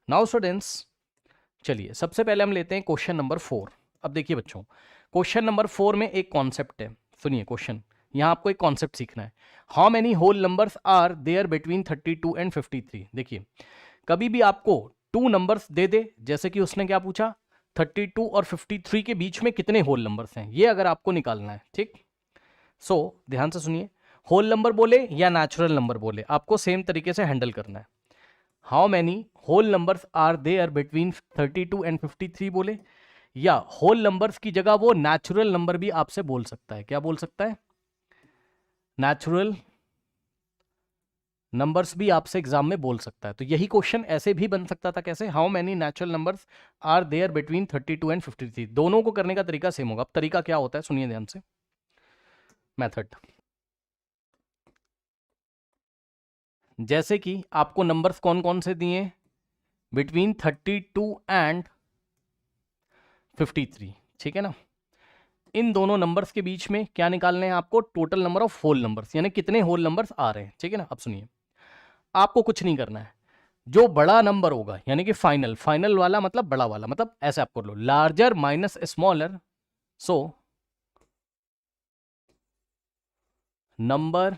Now students, चलिए सबसे पहले हम लेते हैं क्वेश्चन नंबर 4। अब देखिए बच्चों, क्वेश्चन नंबर 4 में एक कॉन्सेप्ट है। सुनिए क्वेश्चन, यहाँ आपको एक कॉन्सेप्ट सीखना है। How many whole numbers are there between 32 and 53। देखिए, कभी भी आपको टू नंबर्स दे दे, जैसे कि उसने क्या पूछा, 32 और 53 के बीच में कितने होल नंबर्स हैं, ये अगर आपको निकालना है। ठीक, सो ध्यान से सुनिए, होल नंबर बोले या नेचुरल नंबर बोले, आपको सेम तरीके से हैंडल करना है। How many whole numbers are there between 32 and 53 बोले, या होल नंबर्स की जगह वो नेचुरल नंबर भी आपसे बोल सकता है। क्या बोल सकता है? नेचुरल नंबर्स भी आपसे एग्जाम में बोल सकता है। तो यही क्वेश्चन ऐसे भी बन सकता था। कैसे? How many natural numbers are there between 32 and 53। दोनों को करने का तरीका सेम होगा। अब तरीका क्या होता है सुनिए ध्यान से। मेथड, जैसे कि आपको नंबर्स कौन कौन से दिए, बिटवीन 32 एंड 53, ठीक है ना। इन दोनों नंबर्स के बीच में क्या निकालने हैं आपको? Total number of whole numbers, यानी कितने होल नंबर्स आ रहे हैं। ठीक है ना। अब सुनिए, आपको कुछ नहीं करना है। जो बड़ा नंबर होगा, यानी कि फाइनल, फाइनल वाला मतलब बड़ा वाला, मतलब ऐसे आप कर लो, larger minus smaller, so number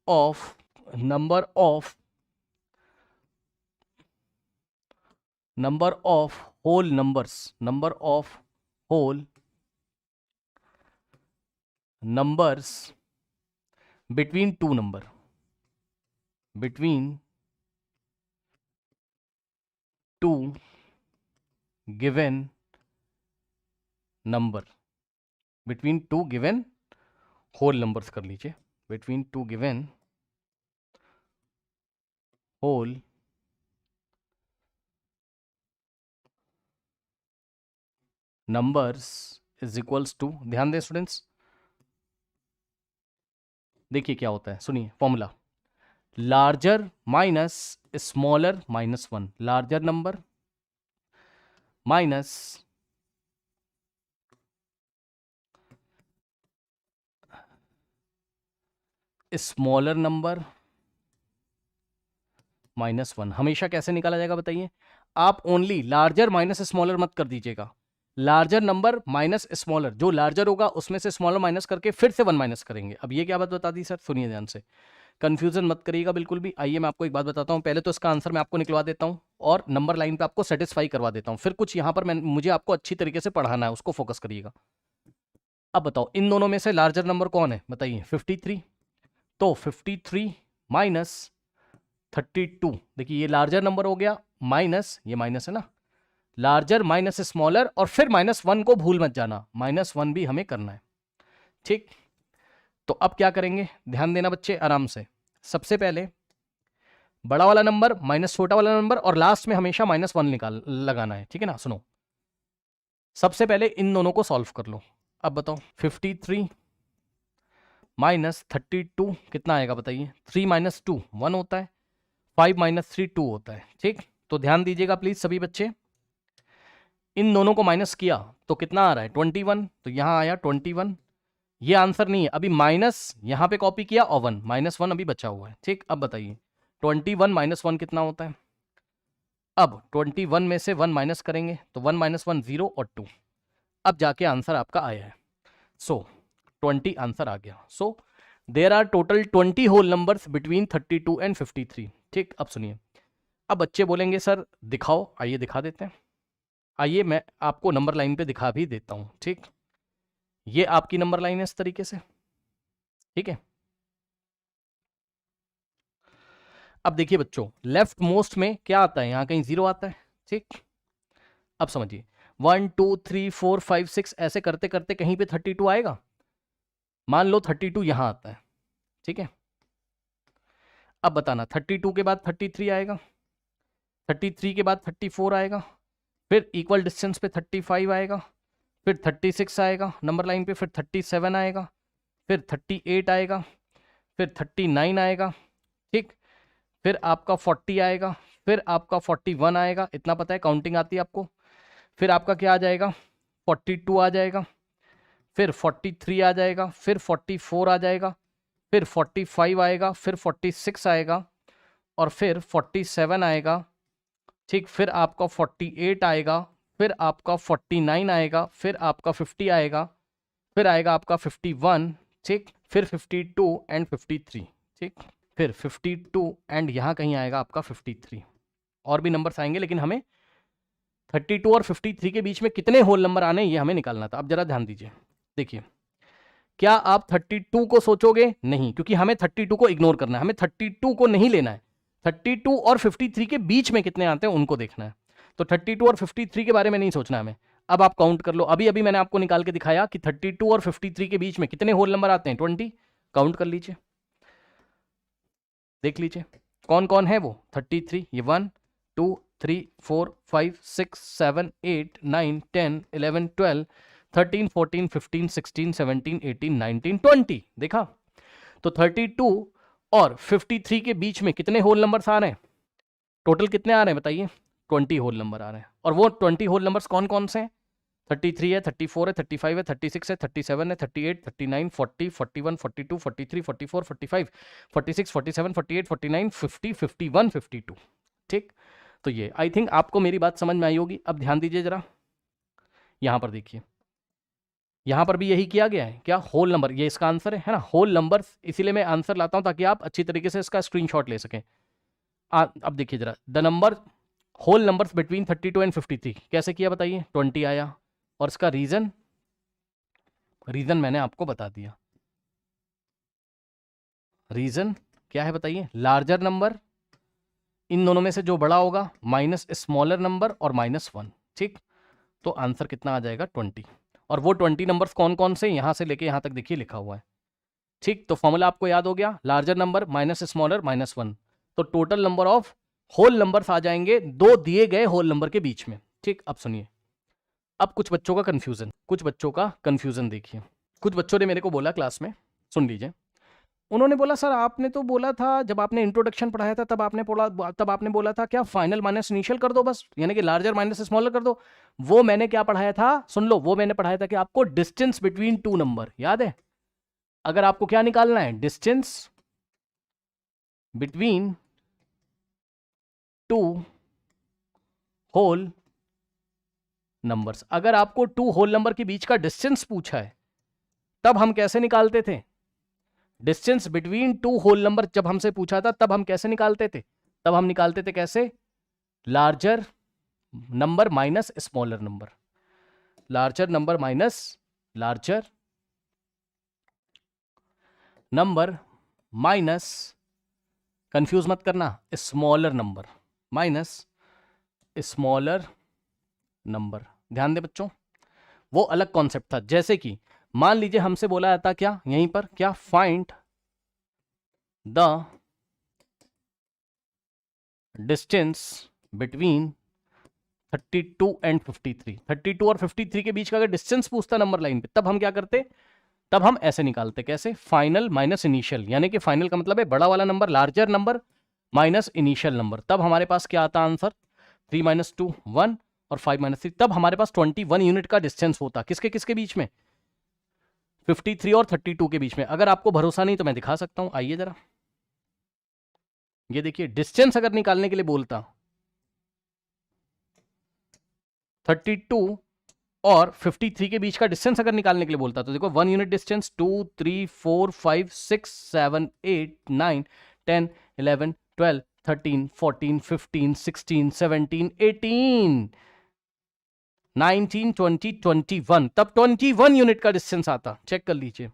of number of whole numbers, number of whole numbers between two number, between two given number, between two given whole numbers कर लीजिए, between two given whole numbers is equals to, ध्यान दें students, देखिए क्या होता है, सुनिए formula, larger minus smaller minus 1, larger number minus smaller number -1। हमेशा कैसे निकाला जाएगा बताइए? आप ओनली लार्जर माइनस स्मॉलर मत कर दीजिएगा, लार्जर नंबर माइनस स्मॉलर, जो लार्जर होगा उसमें से स्मॉलर माइनस करके फिर से 1 माइनस करेंगे। अब ये क्या बात बता दी सर? सुनिए ध्यान से, कंफ्यूजन मत करिएगा बिल्कुल भी। आइए मैं आपको एक बात बताता हूं, पहले तो इसका आंसर मैं आपको निकलवा देता हूं और नंबर लाइन पे आपको सेटिस्फाई करवा देता हूं, फिर कुछ यहां पर मुझे आपको अच्छी तरीके से पढ़ाना है, उसको फोकस करिएगा। अब बताओ, इन दोनों में से लार्जर नंबर कौन है बताइए? 53। तो 53 माइनस 32, देखिए ये लार्जर नंबर हो गया, माइनस ये माइनस है ना, लार्जर माइनस स्मॉलर, और फिर -1 को भूल मत जाना, -1 भी हमें करना है। ठीक, तो अब क्या करेंगे, ध्यान देना बच्चे आराम से। सबसे पहले बड़ा वाला नंबर माइनस छोटा वाला नंबर, और लास्ट में हमेशा -1 निकाल लगाना है। ठीक है ना। सुनो, सबसे पहले इन दोनों को सॉल्व कर लो। अब बताओ, 53 माइनस 32 कितना आएगा बताइए? 3 माइनस 2 1 होता है, 5 माइनस 3 2 होता है। ठीक, तो ध्यान दीजिएगा प्लीज सभी बच्चे, इन दोनों को माइनस किया तो कितना आ रहा है? 21। तो यहां आया 21, ये आंसर नहीं है। अभी माइनस यहां पे कॉपी किया और 1, -1 अभी बचा हुआ है। ठीक, अब बताइए 21 माइनस 1 कितना होता है? अब 21 में से 1 माइनस करेंगे तो 1 माइनस 1 0 और 2, अब जाके आंसर आपका आया है। सो 20 आंसर आ गया। So there are total 20 whole numbers between 32 and 53। ठीक, अब सुनिए, अब बच्चे बोलेंगे सर दिखाओ, आइए दिखा देते हैं। आइए मैं आपको नंबर लाइन पे दिखा भी देता हूं। ठीक, ये आपकी नंबर लाइन है इस तरीके से। ठीक है, अब देखिए बच्चों, लेफ्ट मोस्ट में क्या आता है? यहां कहीं 0 आता है। ठीक, अब समझिए 1 2 3 4 5 6 ऐसे करते करते कहीं पे 32 आएगा। मान लो 32 यहां आता है। ठीक है, अब बताना 32 के बाद 33 आएगा, 33 के बाद 34 आएगा, फिर इक्वल डिस्टेंस पे 35 आएगा, फिर 36 आएगा नंबर लाइन पे, फिर 37 आएगा, फिर 38 आएगा, फिर 39 आएगा। ठीक, फिर आपका 40 आएगा, फिर आपका 41 आएगा, इतना पता है, काउंटिंग आती है आपको। फिर आपका क्या आ जाएगा? 42 आ जाएगा, फिर 43 आ जाएगा, फिर 44 आ जाएगा, फिर 45 आएगा, फिर 46 आएगा, और फिर 47 आएगा, ठीक, फिर आपका 48 आएगा, फिर आपका 49 आएगा, फिर आपका 50 आएगा, फिर आएगा आपका 51, ठीक, फिर 52 एंड 53, ठीक, फिर 52 एंड यहाँ कहीं आएगा आपका 53। और भी नंबर्स आएंगे, लेकिन हमें 32 और 53 के बीच में कितने होल नंबर आने ये हमें निकालना था। अब जरा ध्यान दीजिए, देखिए, क्या आप 32 को सोचोगे? नहीं, क्योंकि हमें 32 को इग्नोर करना है, हमें 32 को नहीं लेना है। 32 और 53 के बीच में कितने आते हैं उनको देखना है। तो 32 और 53 के बारे में नहीं सोचना हमें। अब आप काउंट कर लो, अभी अभी मैंने आपको निकाल के दिखाया कि 32 और 53 के बीच में कितने होल नंबर आते हैं, 20। काउंट कर लीजिए, देख लीजिए कौन कौन है वो। 33, ये 1 2 3 4 5 6 7 8 9 10 11 12 13 14 15 16 17 18 19 20। देखा? तो 32 और 53 के बीच में कितने होल नंबर्स आ रहे हैं? टोटल कितने आ रहे हैं बताइए? 20 होल नंबर आ रहे हैं। और वो 20 होल नंबर्स कौन कौन से हैं? 33 है, 34 है, 35 है, 36 है, 37 है, 38, 39, 40, 41, 42, 43, 44, 45, 46, 47, 48, 49, 50, 51, 52। ठीक, तो ये आई थिंक आपको मेरी बात समझ में आई होगी। अब ध्यान दीजिए जरा, यहां पर देखिए, यहां पर भी यही किया गया है। क्या? होल नंबर, ये इसका आंसर है ना, होल नंबर्स। इसीलिए मैं आंसर लाता हूं ताकि आप अच्छी तरीके से इसका स्क्रीनशॉट ले सकें। अब देखिए जरा, the number whole numbers between 32 and 53 कैसे किया बताइए? 20 आया, और इसका रीजन मैंने आपको बता दिया। रीजन क्या है बताइए? लार्जर नंबर, इन दोनों में से जो बड़ा होगा, माइनस स्मॉलर नंबर और -1। ठीक, तो आंसर कितना आ जाएगा? 20। और वो 20 नंबर्स कौन कौन से, यहां से लेके यहां तक देखिए लिखा हुआ है। ठीक, तो फॉर्मूला आपको याद हो गया, लार्जर नंबर माइनस स्मॉलर -1। तो total number of whole numbers आ जाएंगे दो दिए गए होल नंबर के बीच में। ठीक, अब सुनिए, अब कुछ बच्चों का कंफ्यूजन देखिए। कुछ बच्चों ने मेरे को बोला क्लास में, सुन लीजिए, उन्होंने बोला सर आपने तो बोला था जब आपने इंट्रोडक्शन पढ़ाया था तब आपने बोला था क्या फाइनल माइनस इनिशियल कर दो बस, यानी कि लार्जर माइनस स्मॉलर कर दो। वो मैंने क्या पढ़ाया था, सुन लो, वो मैंने पढ़ाया था कि आपको डिस्टेंस बिटवीन टू नंबर याद है। अगर आपको क्या निकालना है, distance between two whole numbers, अगर आपको टू होल नंबर के बीच का डिस्टेंस पूछा है तब हम कैसे निकालते थे? Distance between two whole number जब हमसे पूछा था तब हम कैसे निकालते थे? तब हम निकालते थे कैसे? Larger number minus smaller number, larger number minus larger number minus, confuse मत करना, smaller number minus smaller number. ध्यान दे बच्चों, वो अलग कॉन्सेप्ट था। जैसे कि मान लीजिए हमसे बोला जाता क्या यहीं पर, क्या? Find the distance between 32 and 53। 32 और 53 के बीच का अगर डिस्टेंस पूछता नंबर लाइन पे, तब हम क्या करते? तब हम ऐसे निकालते, कैसे? फाइनल माइनस इनिशियल, यानी कि फाइनल का मतलब है बड़ा वाला number, larger number minus initial number. तब हमारे पास क्या आता आंसर? 3 - 2 1 और 5 - 3। तब हमारे पास 21 यूनिट का डिस्टेंस होता, किसके किसके बीच में? 53 और 32 के बीच में। अगर आपको भरोसा नहीं तो मैं दिखा सकता हूं, आइए जरा, ये देखिए, डिस्टेंस अगर निकालने के लिए बोलता 32 और 53 के बीच का डिस्टेंस अगर निकालने के लिए बोलता, तो देखो 1 यूनिट डिस्टेंस, 2 3 4 5 6 7 8 9 10 11 12 13 14 15 16 17 18 19 20 21। तब 21 यूनिट का डिस्टेंस आता, चेक कर लीजिए,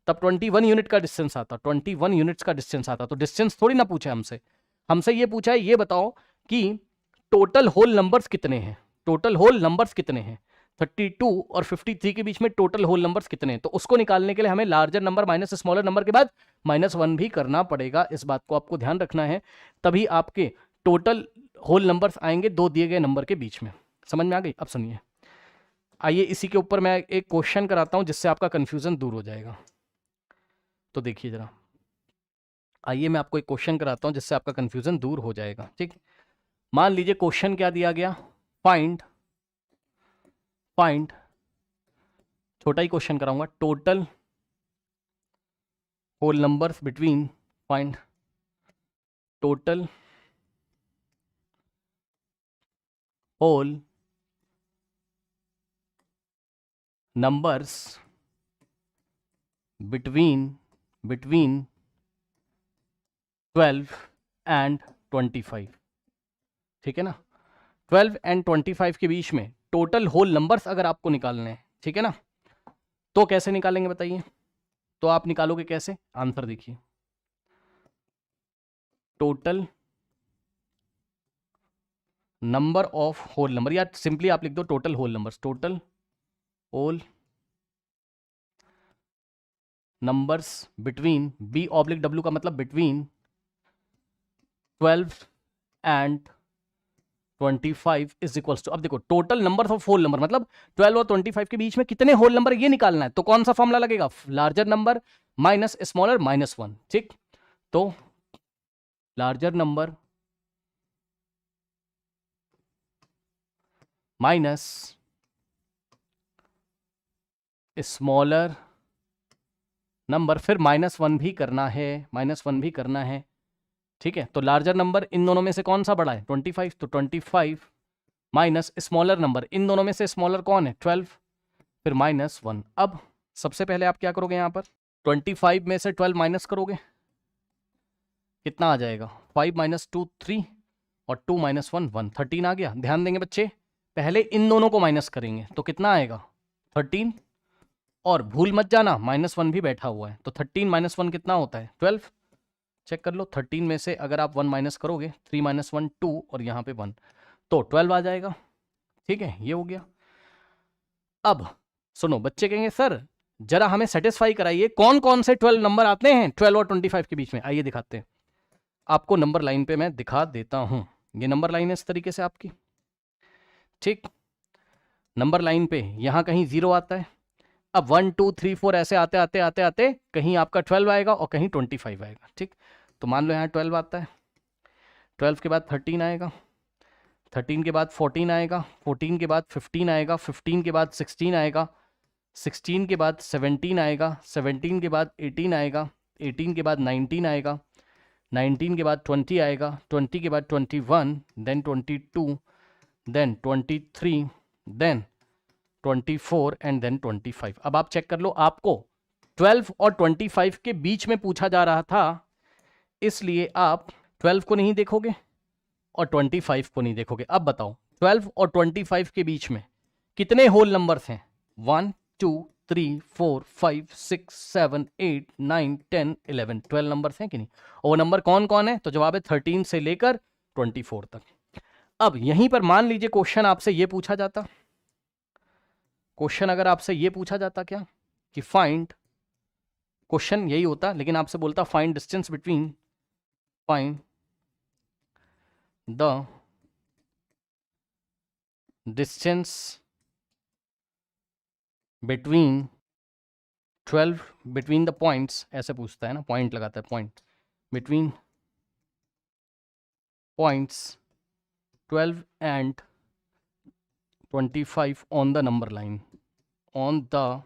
तब 21 यूनिट का डिस्टेंस आता, 21 यूनिट्स का डिस्टेंस आता। तो डिस्टेंस थोड़ी ना पूछा हमसे, हमसे ये पूछा है ये बताओ कि टोटल होल नंबर्स कितने हैं, टोटल होल नंबर्स कितने हैं 32 और 53 के बीच में, टोटल होल नंबर्स कितने हैं। तो उसको निकालने के लिए हमें larger number minus smaller number के बाद -1 भी करना पड़ेगा। इस बात को आपको ध्यान रखना है, तभी आपके टोटल होल नंबर्स आएंगे दो दिए गए नंबर के बीच में। समझ में आ गई? अब सुनिए, आइए इसी के ऊपर मैं एक क्वेश्चन कराता हूं जिससे आपका कंफ्यूजन दूर हो जाएगा। तो देखिए जरा, आइए मैं आपको एक क्वेश्चन कराता हूं जिससे आपका कंफ्यूजन दूर हो जाएगा। ठीक, मान लीजिए क्वेश्चन क्या दिया गया, फाइंड छोटा ही क्वेश्चन कराऊंगा, total whole numbers between, find total whole numbers between 12 and 25, ठीक है ना। 12 एंड 25 के बीच में टोटल होल नंबर्स अगर आपको निकालने हैं, ठीक है ना, तो कैसे निकालेंगे बताइए। तो आप निकालोगे कैसे, आंसर देखिए। Total number of whole number, या सिंपली आप लिख दो total whole numbers, total whole numbers between, B oblique W का मतलब between 12 and 25 is equals to, अब देखो total number of whole number मतलब 12 और 25 के बीच में कितने होल नंबर ये निकालना है, तो कौन सा फॉर्मूला लगेगा, larger number minus smaller minus 1, ठीक। तो larger number minus smaller number, फिर -1 भी करना है, -1 भी करना है, ठीक है। तो लार्जर नंबर इन दोनों में से कौन सा बड़ा है, 25, तो 25 माइनस स्मॉलर नंबर, इन दोनों में से स्मॉलर कौन है, 12, फिर -1। अब सबसे पहले आप क्या करोगे, यहाँ पर 25 में से 12 माइनस करोगे, कितना आ जाएगा, 5 - 2 3 और 2 - 1 1, 13 आ गया। ध्यान देंगे बच्चे, पहले इन दोनों को माइनस करेंगे तो कितना आएगा 13, और भूल मत जाना -1 भी बैठा हुआ है, तो 13 - 1 कितना होता है 12, चेक कर लो। 13 में से अगर आप 1 माइनस करोगे, 3 - 1 2 और यहाँ पे 1, तो 12 आ जाएगा, ठीक है, ये हो गया। अब सुनो, बच्चे कहेंगे सर जरा हमें सेटिस्फाई कराइए कौन कौन से 12 नंबर आते हैं 12 और 25 के बीच में, आइए दिखाते हैं आपको। नंबर लाइन पे मैं दिखा देता हूं, ये नंबर लाइन है इस तरीके से आपकी, ठीक। नंबर लाइन पे यहां कहीं 0 आता है, अब 1 2 3 4 ऐसे आते आते आते आते कहीं आपका 12 आएगा और कहीं 25 आएगा, ठीक। तो मान लो यहाँ 12 आता है, 12 के बाद 13 आएगा, 13 के बाद 14 आएगा, 14 के बाद 15 आएगा, 15 के बाद 16 आएगा, 16 के बाद 17 आएगा, 17 के बाद 18 आएगा, 18 के बाद 19 आएगा, 19 के बाद 20 आएगा, 20 के बाद 21, then 22, then 23, then 24 and then 25। अब आप चेक कर लो, आपको 12 और 25 के बीच में पूछा जा रहा था, इसलिए आप 12 को नहीं देखोगे और 25 को नहीं देखोगे। अब बताओ 12 और 25 के बीच में कितने होल नंबर्स हैं, 1 2 3 4 5 6 7 8 9 10 11, 12 नंबर्स हैं कि नहीं, और वो नंबर कौन कौन है, तो जवाब है 13 से लेकर 24 तक। अब यहीं पर मान लीजिए क्वेश्चन आपसे ये पूछा जाता, क्वेश्चन अगर आपसे ये पूछा जाता क्या कि फाइंड, क्वेश्चन यही होता लेकिन आपसे बोलता find distance between, find the distance between 12, between the points, ऐसे पूछता है ना, पॉइंट लगाता है, point between points 12 and 25 on the number line, on the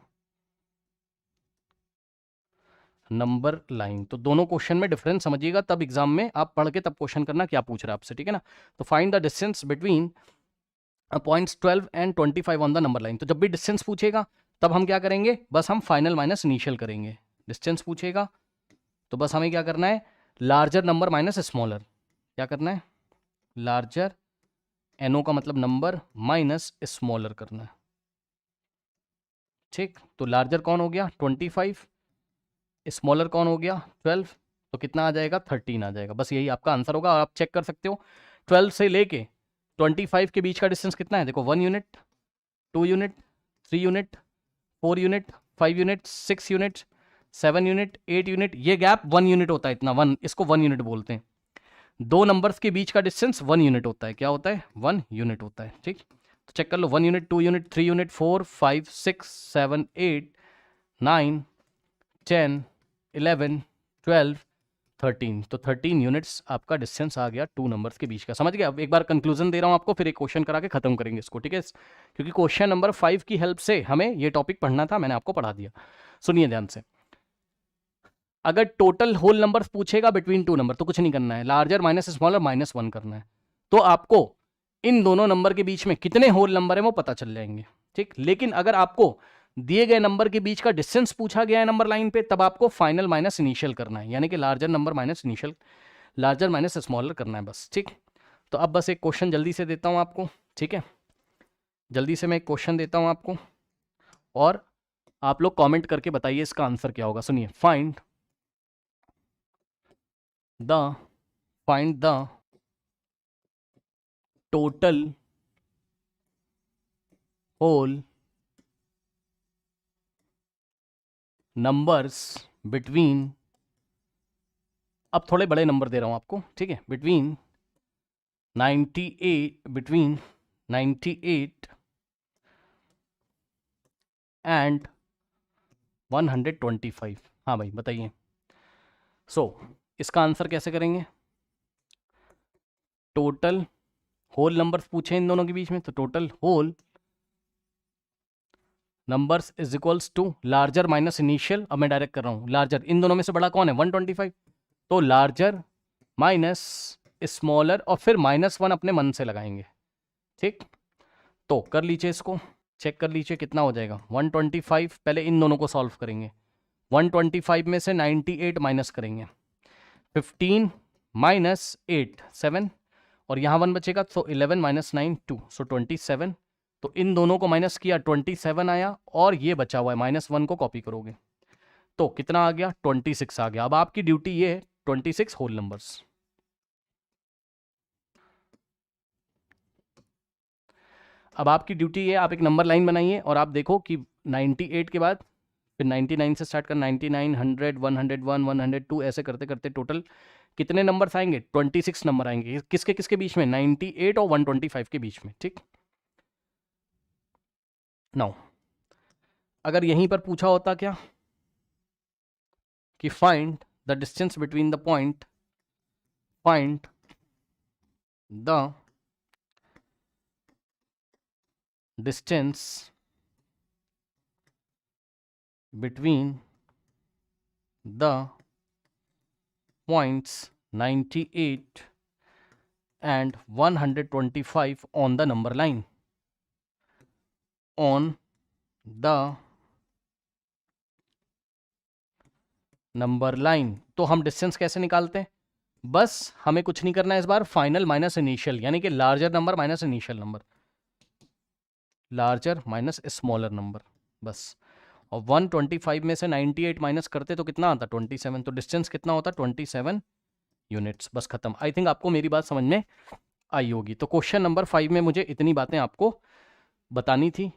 number line. तो दोनों क्वेश्चन में डिफरेंस समझिएगा, तब एग्जाम में आप पढ़ के तब क्वेश्चन करना क्या पूछ रहा है आपसे, ठीक है ना। तो find the distance between points 12 and 25 on the number line. तो जब भी डिस्टेंस पूछेगा तब हम क्या करेंगे, बस हम फाइनल माइनस इनिशियल करेंगे। डिस्टेंस पूछेगा तो बस हमें क्या करना है, लार्जर नंबर माइनस स्मॉलर, क्या करना है, लार्जर एनओ का मतलब नंबर माइनस स्मॉलर करना है, ठीक। तो लार्जर कौन हो गया 25, स्मॉलर कौन हो गया 12, तो कितना आ जाएगा 13 आ जाएगा। बस यही आपका आंसर होगा। और आप चेक कर सकते हो 12 से लेके 25 के बीच का डिस्टेंस कितना है, देखो 1 unit, 2 unit, 3 unit, 4 unit, 5 unit, 6 unit, 7 unit, 8 unit, ये गैप 1 यूनिट होता है, इतना 1, इसको 1 यूनिट बोलते हैं। दो नंबर्स के बीच का डिस्टेंस 1 यूनिट होता है, क्या होता है 1 यूनिट होता है, ठीक। तो चेक कर लो 1 यूनिट, 2 यूनिट, 3 यूनिट, 4 5 6 7 8 9 10 11 12 13, तो 13 यूनिट्स आपका डिस्टेंस आ गया 2 नंबर्स के बीच का। समझ गया। अब एक बार कंक्लूजन दे रहा हूं आपको, फिर एक क्वेश्चन करा के खत्म करेंगे इसको, ठीक है, क्योंकि क्वेश्चन नंबर 5 की हेल्प से हमें ये टॉपिक पढ़ना था, मैंने आपको पढ़ा दिया। सुनिए ध्यान से, अगर टोटल होल नंबर पूछेगा बिटवीन टू नंबर तो कुछ नहीं करना है, लार्जर माइनस स्मॉलर -1 करना है, तो आपको इन दोनों नंबर के बीच में कितने होल नंबर है वो पता चल जाएंगे, ठीक। लेकिन अगर आपको दिए गए नंबर के बीच का डिस्टेंस पूछा गया है नंबर लाइन पे, तब आपको फाइनल माइनस इनिशियल करना है, यानी कि larger number minus initial, larger minus smaller करना है बस, ठीक। तो अब बस एक क्वेश्चन जल्दी से देता हूं आपको, ठीक है, जल्दी से मैं एक क्वेश्चन देता हूं आपको और आप लोग कमेंट करके बताइए इसका आंसर क्या होगा। सुनिए, find the total whole numbers between, अब थोड़े बड़े नंबर दे रहा हूं आपको, ठीक है, बिटवीन 98 एंड 125। हाँ भाई बताइए। इसका आंसर कैसे करेंगे? टोटल होल नंबर्स पूछे इन दोनों के बीच में, तो total whole numbers is equals to larger minus initial. अब मैं डायरेक्ट कर रहा हूं, लार्जर इन दोनों में से बड़ा कौन है? 125, तो लार्जर माइनस स्मॉलर और फिर -1 अपने मन से लगाएंगे, ठीक। तो कर लीजिए, इसको चेक कर लीजिए कितना हो जाएगा। 125, पहले इन दोनों को सॉल्व करेंगे। 125 में से 98 माइनस करेंगे, 15 माइनस 8 7, और यहाँ 1 बचेगा, तो 11 माइनस 9 2, सो 27। तो इन दोनों को माइनस किया, 27 आया, और ये बचा हुआ है -1 को कॉपी करोगे तो कितना आ गया? 26 आ गया। अब आपकी ड्यूटी ये है 26 होल नंबर्स। अब आपकी ड्यूटी है, आप एक नंबर लाइन बनाइए और आप देखो कि 98 के बाद फिर 99 से स्टार्ट कर, 99 100 101 102 ऐसे करते करते टोटल कितने नंबर्स आएंगे? 26 नंबर आएंगे। किसके किसके बीच में? 98 और 125 के बीच में, ठीक। नाउ अगर यहीं पर पूछा होता क्या कि find the distance between the point, find the distance between the points 98 and 125 on the number line, on the number line। तो हम डिस्टेंस कैसे निकालते हैं? बस हमें कुछ नहीं करना है इस बार, फाइनल माइनस इनिशियल, यानी कि larger number minus initial number, larger minus smaller number, बस। और 125 में से 98 माइनस करते तो कितना आता? 27। तो डिस्टेंस कितना होता? 27 यूनिट्स, बस खत्म। आई थिंक आपको मेरी बात समझ में आई होगी। तो क्वेश्चन नंबर 5 में मुझे इतनी बातें आपको बतानी थी